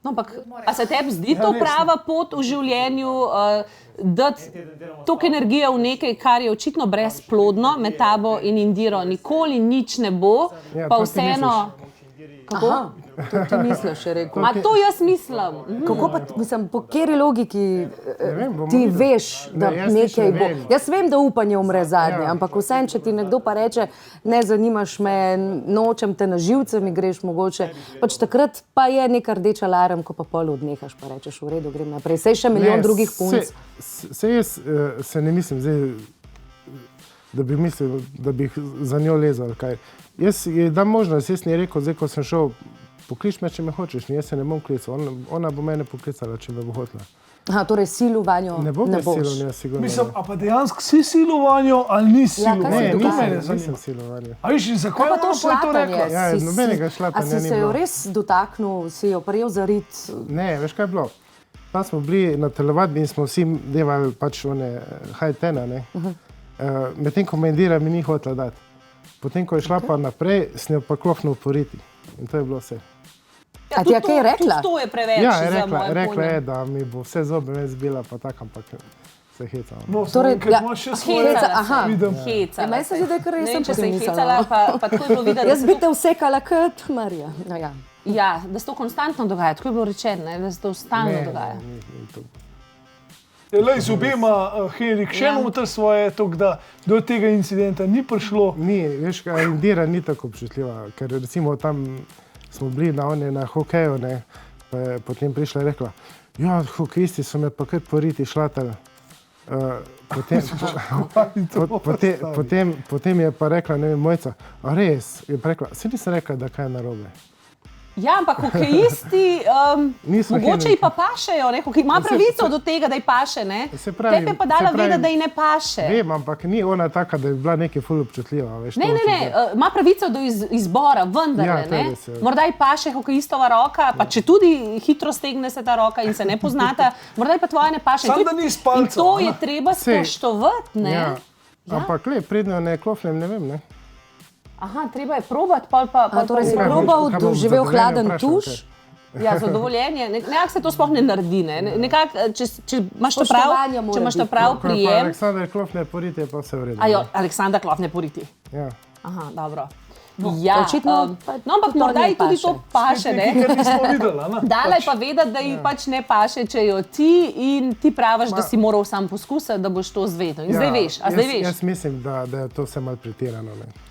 No, ampak, a se tebi zdi to prava pot v življenju, dati toliko energije v nekaj, kar je očitno brezplodno med tabo in Indiro, nikoli nič ne bo, pa vseeno... Kako? To ti misliš, je rekel. Ma to jaz mislim. Kako pa, mislim, po kateri logiki ti veš, da nekaj bo? Jaz vem, da upanje umre zadnje, ampak vsem, če ti nekdo pa reče, ne zanimaš me, nočem te na živce, mi greš mogoče, pač takrat pa je neka rdeča alarm, ko pa pol odnehaš, pa rečeš, v redu, grem naprej. Sej še milijon drugih punc. Sej jaz se ne mislim zdaj, da bi mislil, da bi za njo lezel, kaj. Jaz ji dam možnost, jaz ni rekel, zdaj, ko sem šel, poklič me, če me hočeš, jaz se ne bom klical, ona bo mene poklicala, če me bo hotela. Aha, torej silovanjo ne boš. Ne bom silovanjo, sigurno. Mislim, a pa dejansko si silovanjo ali ni silovanjo? Ne, nisem silovanjo. A viš, zakaj pa to šlapanje? Ja, nobenega šlapanja ni bilo. A si se jo res dotaknil, si jo prijel za rit? Ne, veš kaj je bilo? Pa smo bili na telovadbi in smo vsi devali pač one high-tena, ne. Medtem, ko me Indira mi ni hotela dati. Potem, ko je šla pa naprej, sem jo pa klofnil poriti. In to je bilo vse. A ti je kaj rekla? To je preveč ja, za moje rekla je, da mi bo vse zobe ven zbila, pa tak, ampak se hecala. No, torej, ker imaš še svoje, vidim. Ja, meni se zdi, da je kar res sem če se je hecala, pa tako je bilo videti. Jaz bi te vsekala kot Marija. Ja, da se to konstantno dogaja, tako je bilo rečeno, da se to stalno dogaja. Lej, z obema Henrik še noter svoje, tako da do tega incidenta ni prišlo. Ni, veš, Indira ni tako občutljiva, ker recimo tam smo bili na hokeju, ne, pa je potem prišla in rekla, ja, hokejisti so me pa kar poriti šlatali. Potem je pa rekla, ne vem, Mojca, a res? Je pa rekla, se nisem rekla, da kaj je narobe. Ja, ampak hokejisti, mogoče ji pa pašejo, ne? Ima pravico do tega, da ji paše, ne? Tebi je pa dala vedeti, da ji ne paše. Vem, ampak ni ona taka, da je bila nekaj ful občutljiva. Veš, ne, ima pravico do izbora, vendarle, ne? Morda ji paše hokejistova roka, pa če tudi hitro stegne se ta roka in se ne poznata, morda ji pa tvoja ne paše. Sam da ni iz palcev. In to je treba spoštovati, ne? Ampak predno ne klofnem, ne vem, ne? Aha, treba je probati, pa torej si probal, doživel hladen tuš? Ja, zadovoljenje. Nekako se to sploh ne naredi, ne? Nekako, če imaš to prav prijem... Aleksandar klofne poriti je pa vse v redu. Ajo, Aleksandar klofne poriti. Ja. Aha, dobro. Ja, no, ampak morda ji tudi to paše, ne? Ker nismo videla, ne? Dala je pa vedeti, da ji pač ne paše, če jo ti in ti praviš, da si moral sam poskusiti, da boš to zvedel. In zdaj veš, a zdaj veš? Jaz mislim, da je to vse malo pretirano, ne?